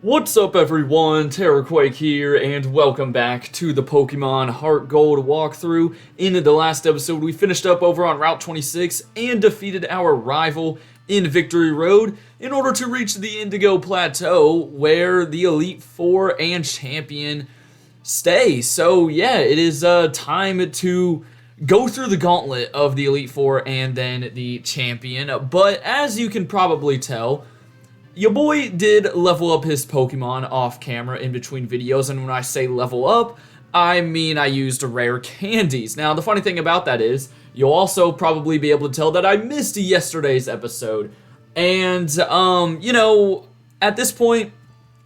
What's up everyone, Terraquake here, and welcome back to the Pokemon HeartGold walkthrough. In the last episode, we finished up over on Route 26 and defeated our rival in Victory Road in order to reach the Indigo Plateau, where the Elite Four and Champion stay. So yeah, it is time to go through the gauntlet of the Elite Four and then the Champion. But as you can probably tell, your boy did level up his Pokemon off camera in between videos, and when I say level up, I mean I used rare candies. Now, the funny thing about that is, you'll also probably be able to tell that I missed yesterday's episode. And, at this point,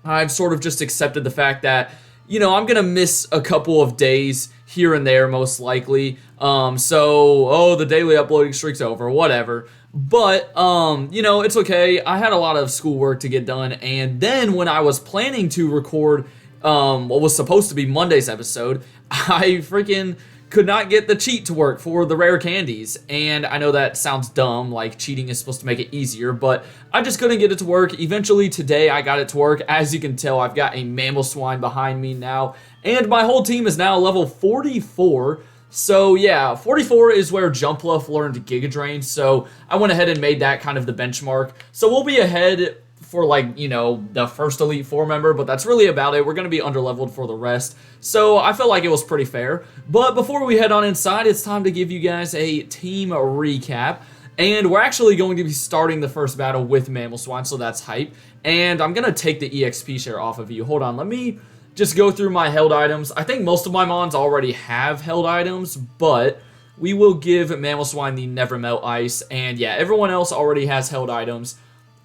I've sort of just accepted the fact that, I'm gonna miss a couple of days here and there, most likely. The daily uploading streak's over, whatever. But, it's okay. I had a lot of schoolwork to get done, and then when I was planning to record what was supposed to be Monday's episode, I freaking could not get the cheat to work for the rare candies. And I know that sounds dumb, like cheating is supposed to make it easier, but I just couldn't get it to work. Eventually today I got it to work. As you can tell, I've got a Mamoswine behind me now, and my whole team is now level 44. So yeah, 44 is where Jumpluff learned Giga Drain, so I went ahead and made that kind of the benchmark. So we'll be ahead for the first Elite Four member, but that's really about it. We're going to be underleveled for the rest, so I felt like it was pretty fair. But before we head on inside, it's time to give you guys a team recap. And we're actually going to be starting the first battle with Mamoswine, so that's hype. And I'm going to take the EXP share off of you. Hold on, let me just go through my held items. I think most of my mons already have held items, but we will give Mamoswine the Never Melt Ice. And yeah, everyone else already has held items,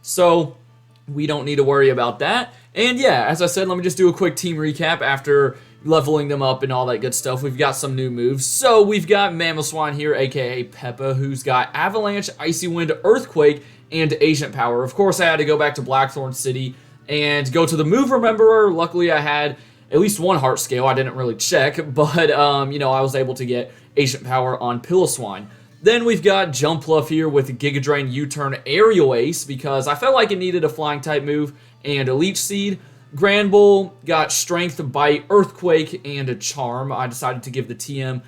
so we don't need to worry about that. And yeah, as I said, let me just do a quick team recap after leveling them up and all that good stuff. We've got some new moves. So we've got Mamoswine here, aka Peppa, who's got Avalanche, Icy Wind, Earthquake, and Agent Power. Of course, I had to go back to Blackthorn City and go to the move rememberer. Luckily, I had at least one heart scale. I didn't really check, but I was able to get Agent Power on Piloswine. Then we've got Jumpluff here with Giga Drain, U-Turn, Aerial Ace, because I felt like it needed a flying type move, and a Leech Seed. Granbull got Strength, Bite, Earthquake, and a Charm. I decided to give the TM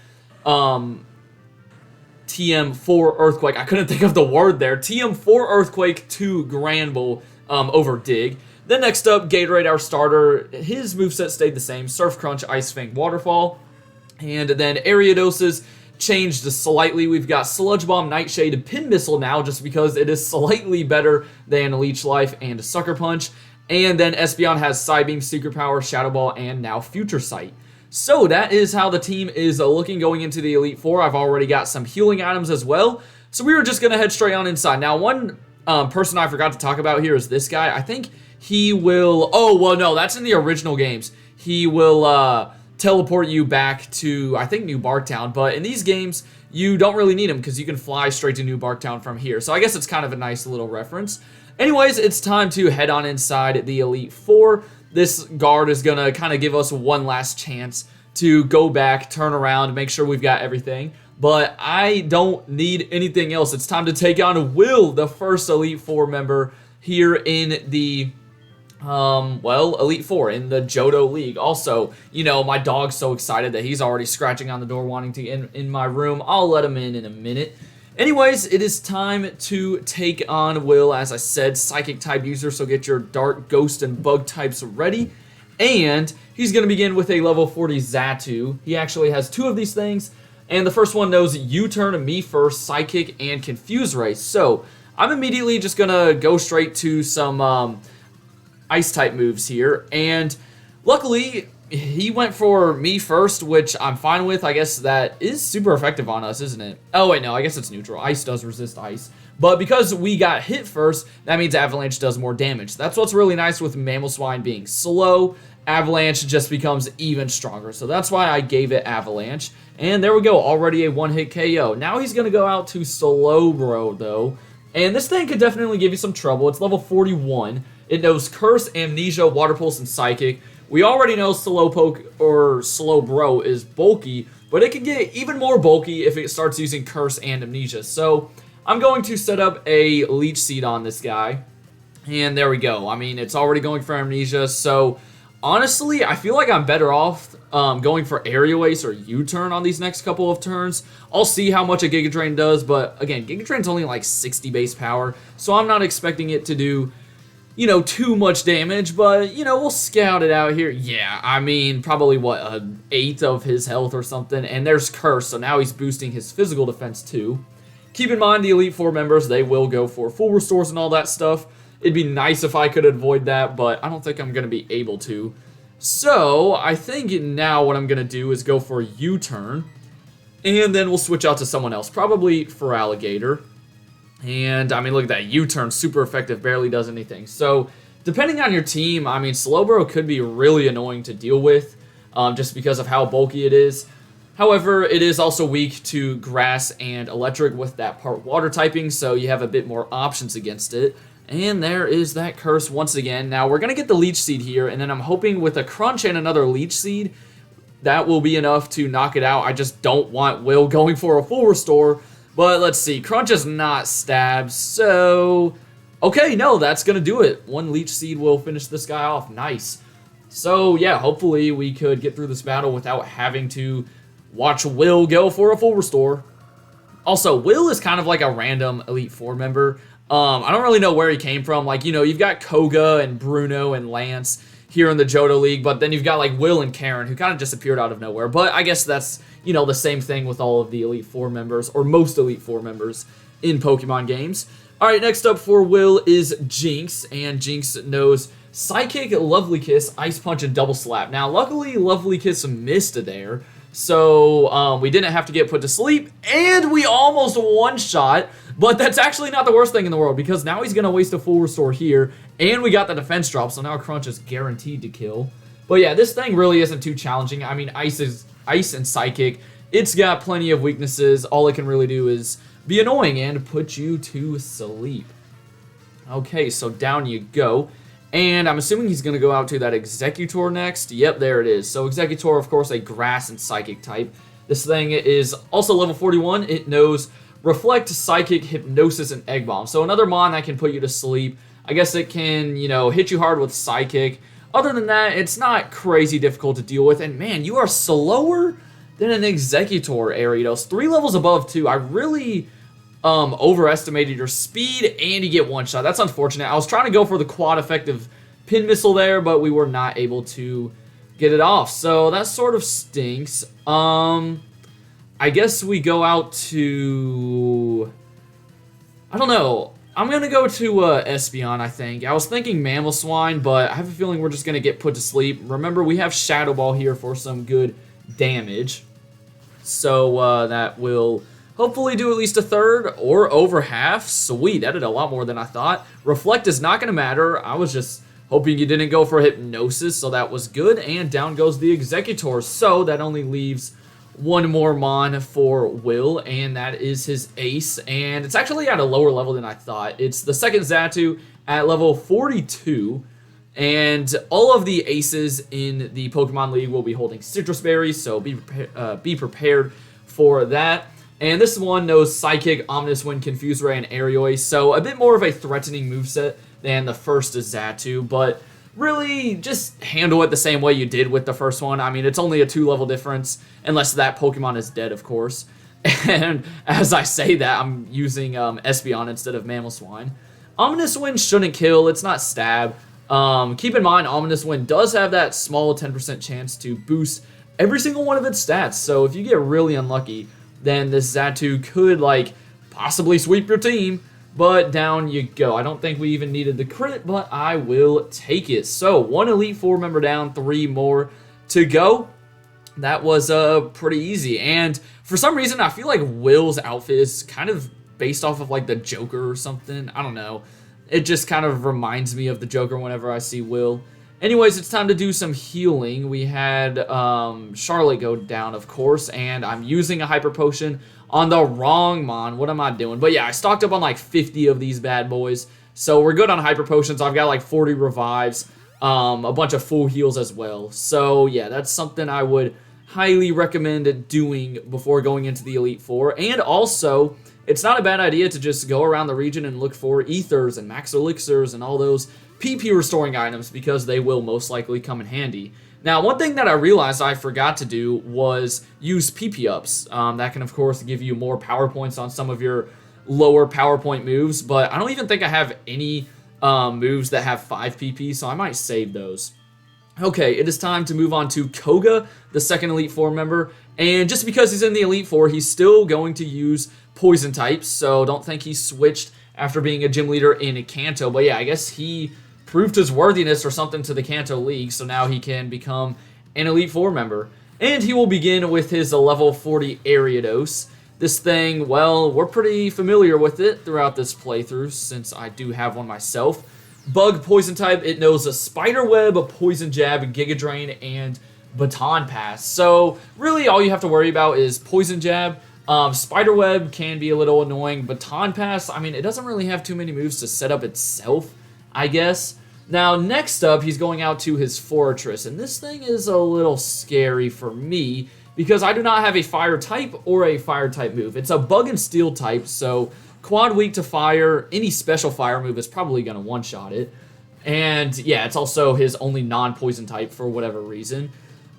for Earthquake. I couldn't think of the word there. TM for Earthquake to Granbull over Dig. Then next up, Gatorade, our starter. His moveset stayed the same. Surf Crunch, Ice Fang, Waterfall. And then Ariados's changed slightly. We've got Sludge Bomb, Nightshade, Pin Missile now, just because it is slightly better than Leech Life and Sucker Punch. And then Espeon has Psybeam, Secret Power, Shadow Ball, and now Future Sight. So that is how the team is looking going into the Elite Four. I've already got some healing items as well. So we were just going to head straight on inside. Now, one person I forgot to talk about here is this guy. I think he will... Oh, well, no, that's in the original games. He will teleport you back to, I think, New Barktown. But in these games, you don't really need him because you can fly straight to New Barktown from here. So I guess it's kind of a nice little reference. Anyways, it's time to head on inside the Elite Four. This guard is going to kind of give us one last chance to go back, turn around, make sure we've got everything. But I don't need anything else. It's time to take on Will, the first Elite Four member here in the Elite Four in the Johto League. Also, my dog's so excited that he's already scratching on the door wanting to get in my room. I'll let him in a minute. Anyways, it is time to take on Will. As I said, Psychic type user, so get your Dark, Ghost, and Bug types ready. And he's going to begin with a level 40 Xatu. He actually has two of these things. And the first one knows U-Turn, Me First, Psychic, and Confuse Ray. So I'm immediately just going to go straight to some Ice-type moves here, and luckily, he went for Me First, which I'm fine with. I guess that is super effective on us, isn't it? Oh, wait, no, I guess it's neutral. Ice does resist ice, but because we got hit first, that means Avalanche does more damage. That's what's really nice with Mamoswine being slow. Avalanche just becomes even stronger, so that's why I gave it Avalanche, and there we go, already a one-hit KO. Now he's going to go out to Slowbro, though, and this thing could definitely give you some trouble. It's level 41. It knows Curse, Amnesia, Water Pulse, and Psychic. We already know Slowpoke or Slowbro is bulky, but it can get even more bulky if it starts using Curse and Amnesia. So I'm going to set up a Leech Seed on this guy. And there we go. I mean, it's already going for Amnesia, so honestly, I feel like I'm better off going for Aerial Ace or U-Turn on these next couple of turns. I'll see how much a Giga Drain does, but again, Giga Drain's only like 60 base power, so I'm not expecting it to do, you know, too much damage, but, you know, we'll scout it out here. Yeah, I mean, probably, what, an 8 of his health or something, and there's Curse, so now he's boosting his physical defense too. Keep in mind, the Elite Four members, they will go for full restores and all that stuff. It'd be nice if I could avoid that, but I don't think I'm going to be able to. So, I think now what I'm going to do is go for U-Turn, and then we'll switch out to someone else, probably for Alligator. And, I mean, look at that, U-Turn, super effective, barely does anything. So, depending on your team, I mean, Slowbro could be really annoying to deal with, just because of how bulky it is. However, it is also weak to Grass and Electric with that part Water typing, so you have a bit more options against it. And there is that Curse once again. Now, we're going to get the Leech Seed here, and then I'm hoping with a Crunch and another Leech Seed, that will be enough to knock it out. I just don't want Will going for a full restore. But let's see. Crunch is not Stab, so... Okay, no, that's going to do it. One Leech Seed will finish this guy off. Nice. So, yeah, hopefully we could get through this battle without having to watch Will go for a full restore. Also, Will is kind of like a random Elite Four member. I don't really know where he came from. Like, you know, you've got Koga and Bruno and Lance here in the Johto League, but then you've got, like, Will and Karen, who kind of just appeared out of nowhere. But I guess that's, you know, the same thing with all of the Elite Four members, or most Elite Four members in Pokemon games. Alright, next up for Will is Jinx, and Jinx knows Psychic, Lovely Kiss, Ice Punch, and Double Slap. Now, luckily, Lovely Kiss missed there, so we didn't have to get put to sleep, and we almost one-shot. But that's actually not the worst thing in the world, because now he's going to waste a full restore here, and we got the defense drop, so now Crunch is guaranteed to kill. But yeah, this thing really isn't too challenging. I mean, Ice and Psychic, it's got plenty of weaknesses. All it can really do is be annoying and put you to sleep. Okay, so down you go. And I'm assuming he's going to go out to that Executor next. Yep, there it is. So Executor, of course, a Grass and Psychic type. This thing is also level 41. It knows Reflect, Psychic, Hypnosis, and Egg Bomb. So another Mon that can put you to sleep. I guess it can, you know, hit you hard with Psychic. Other than that, it's not crazy difficult to deal with. And man, you are slower than an Executor, Ariados. 3 levels above, too. I really overestimated your speed, and you get one shot. That's unfortunate. I was trying to go for the quad effective pin missile there, but we were not able to get it off. So that sort of stinks. I guess we go out to... I don't know. I'm going to go to Espeon, I think. I was thinking Mamoswine, but I have a feeling we're just going to get put to sleep. Remember, we have Shadow Ball here for some good damage. So that will hopefully do at least a third or over half. Sweet, that did a lot more than I thought. Reflect is not going to matter. I was just hoping you didn't go for Hypnosis, so that was good. And down goes the Executor. So that only leaves one more Mon for Will, and that is his Ace, and it's actually at a lower level than I thought. It's the second Xatu at level 42, and all of the Aces in the Pokemon League will be holding Citrus Berries, so be prepared for that. And this one knows Psychic, Ominous Wind, Confuse Ray, and Aerial Ace, so a bit more of a threatening moveset than the first Xatu, but really, just handle it the same way you did with the first one. I mean, it's only a 2-level difference, unless that Pokemon is dead, of course. And as I say that, I'm using Espeon instead of Mamoswine. Ominous Wind shouldn't kill. It's not Stab. Keep in mind, Ominous Wind does have that small 10% chance to boost every single one of its stats. So if you get really unlucky, then this Xatu could, like, possibly sweep your team. But down you go. I don't think we even needed the crit, but I will take it. So, 1 Elite Four member down, 3 more to go. That was pretty easy. And for some reason, I feel like Will's outfit is kind of based off of like the Joker or something. I don't know. It just kind of reminds me of the Joker whenever I see Will. Anyways, it's time to do some healing. We had Charlotte go down, of course, and I'm using a Hyper Potion on the wrong Mon. What am I doing? But yeah, I stocked up on like 50 of these bad boys. So we're good on Hyper Potions. I've got like 40 revives, a bunch of full heals as well. So yeah, that's something I would highly recommend doing before going into the Elite Four. And also, it's not a bad idea to just go around the region and look for ethers and max elixirs and all those PP restoring items, because they will most likely come in handy. Now, one thing that I realized I forgot to do was use PP ups. That can, of course, give you more power points on some of your lower power point moves, but I don't even think I have any moves that have 5 PP, so I might save those. Okay, it is time to move on to Koga, the second Elite Four member, and just because he's in the Elite Four, he's still going to use poison types, so don't think he switched after being a gym leader in Kanto, but yeah, I guess he proved his worthiness or something to the Kanto League, so now he can become an Elite Four member. And he will begin with his level 40 Ariados. This thing, well, we're pretty familiar with it throughout this playthrough, since I do have one myself. Bug poison type, it knows a Spider Web, a Poison Jab, Giga Drain, and Baton Pass. So really all you have to worry about is Poison Jab. Spider Web can be a little annoying. Baton Pass, I mean, it doesn't really have too many moves to set up itself, I guess. Now, next up, he's going out to his Fortress, and this thing is a little scary for me because I do not have a Fire type or a Fire type move. It's a Bug and Steel type, so quad weak to Fire. Any special Fire move is probably going to one-shot it. And yeah, it's also his only non-poison type for whatever reason.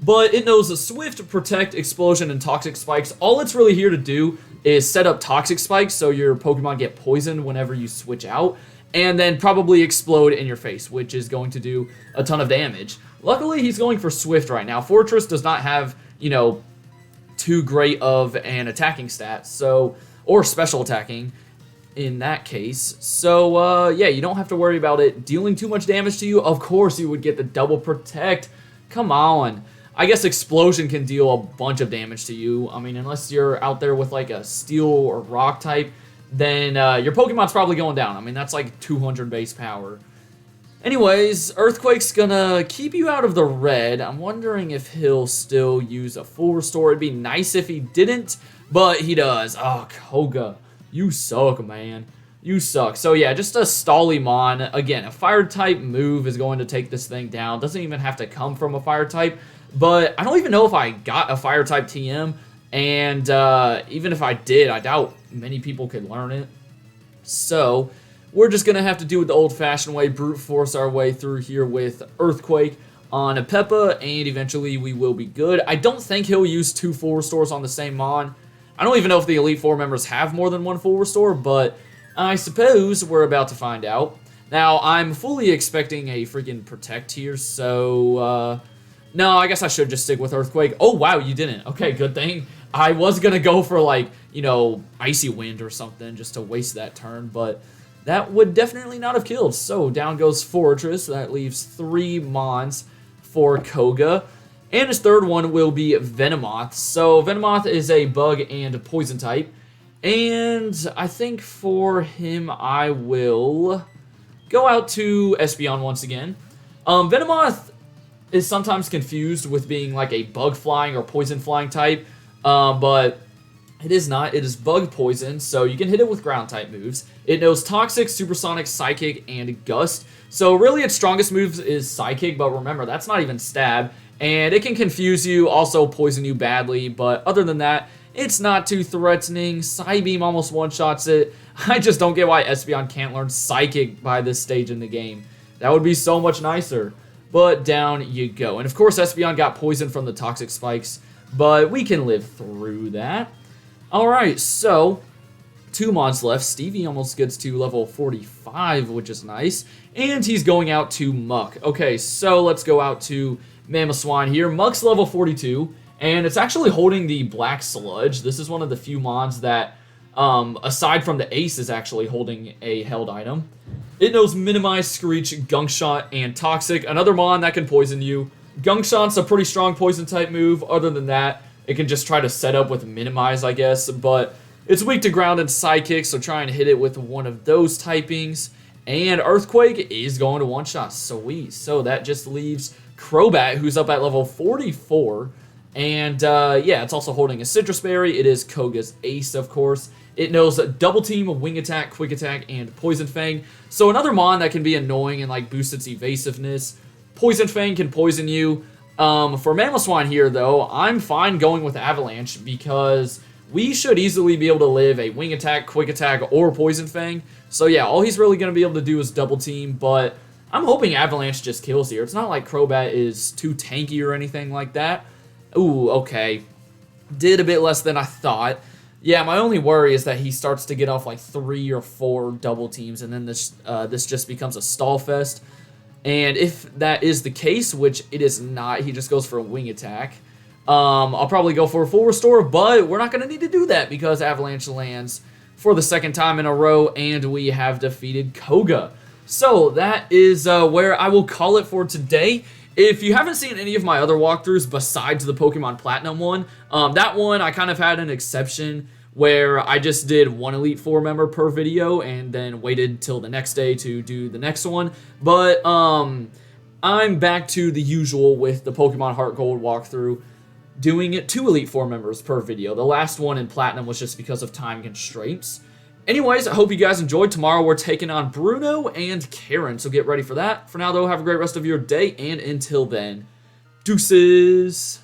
But it knows a Swift, Protect, Explosion, and Toxic Spikes. All it's really here to do is set up Toxic Spikes so your Pokemon get poisoned whenever you switch out, and then probably explode in your face, which is going to do a ton of damage. Luckily, he's going for Swift right now. Fortress does not have, you know, too great of an attacking stat, so, or special attacking in that case. So, yeah, you don't have to worry about it dealing too much damage to you. Of course, you would get the double Protect. Come on. I guess Explosion can deal a bunch of damage to you. I mean, unless you're out there with like a Steel or Rock type, then your Pokemon's probably going down. I mean, that's like 200 base power. Anyways, Earthquake's gonna keep you out of the red. I'm wondering if he'll still use a full restore. It'd be nice if he didn't, but he does. Oh, Koga, you suck, man. You suck. So yeah, just a Stallymon. Again, a fire type move is going to take this thing down. Doesn't even have to come from a fire type, but I don't even know if I got a fire type TM. And even if I did, I doubt many people could learn it. So we're just going to have to do it the old-fashioned way, brute force our way through here with Earthquake on a Peppa, and eventually we will be good. I don't think he'll use 2 full restores on the same Mon. I don't even know if the Elite Four members have more than 1 full restore, but I suppose we're about to find out. Now, I'm fully expecting a freaking Protect here, so no, I guess I should just stick with Earthquake. Oh, wow, you didn't. Okay, good thing. I was going to go for, like, you know, Icy Wind or something just to waste that turn, but that would definitely not have killed. So, down goes Fortress. That leaves 3 Mons for Koga. And his third one will be Venomoth. So, Venomoth is a Bug and a Poison type. And I think for him, I will go out to Espeon once again. Venomoth is sometimes confused with being like a Bug Flying or Poison Flying type. But it is not. It is Bug Poison, so you can hit it with Ground-type moves. It knows Toxic, Supersonic, Psychic, and Gust. So really its strongest moves is Psychic, but remember, that's not even Stab. And it can confuse you, also poison you badly, but other than that, it's not too threatening. Psybeam almost one-shots it. I just don't get why Espeon can't learn Psychic by this stage in the game. That would be so much nicer. But down you go. And of course, Espeon got poisoned from the Toxic Spikes, but we can live through that. Alright, so 2 Mons left. Stevie almost gets to level 45, which is nice. And he's going out to Muck. Okay, so let's go out to Mamoswine here. Muck's level 42, and it's actually holding the Black Sludge. This is one of the few Mons that, aside from the Ace, is actually holding a held item. It knows Minimize, Screech, Gunk Shot, and Toxic. Another Mon that can poison you. Gunk Shot's a pretty strong poison type move. Other than that, it can just try to set up with Minimize, I guess. But it's weak to Ground and Psychic, so try and hit it with one of those typings. And Earthquake is going to one-shot. Sweet. So that just leaves Crobat, who's up at level 44. And, yeah, it's also holding a Citrus Berry. It is Koga's Ace, of course. It knows Double Team, Wing Attack, Quick Attack, and Poison Fang. So another Mon that can be annoying and, like, boost its evasiveness. Poison Fang can poison you. For Mamoswine here, though, I'm fine going with Avalanche because we should easily be able to live a Wing Attack, Quick Attack, or Poison Fang. So yeah, all he's really going to be able to do is Double Team, but I'm hoping Avalanche just kills here. It's not like Crobat is too tanky or anything like that. Ooh, okay. Did a bit less than I thought. Yeah, my only worry is that he starts to get off like 3 or 4 double teams, and then this just becomes a stall fest. And if that is the case, which it is not, he just goes for a Wing Attack. I'll probably go for a full restore, but we're not going to need to do that because Avalanche lands for the second time in a row, and we have defeated Koga. So that is where I will call it for today. If you haven't seen any of my other walkthroughs besides the Pokemon Platinum one, that one I kind of had an exception where I just did one Elite Four member per video and then waited till the next day to do the next one. But I'm back to the usual with the Pokemon HeartGold walkthrough, doing it 2 Elite Four members per video. The last one in Platinum was just because of time constraints. Anyways, I hope you guys enjoyed. Tomorrow we're taking on Bruno and Karen, so get ready for that. For now, though, have a great rest of your day, and until then, deuces!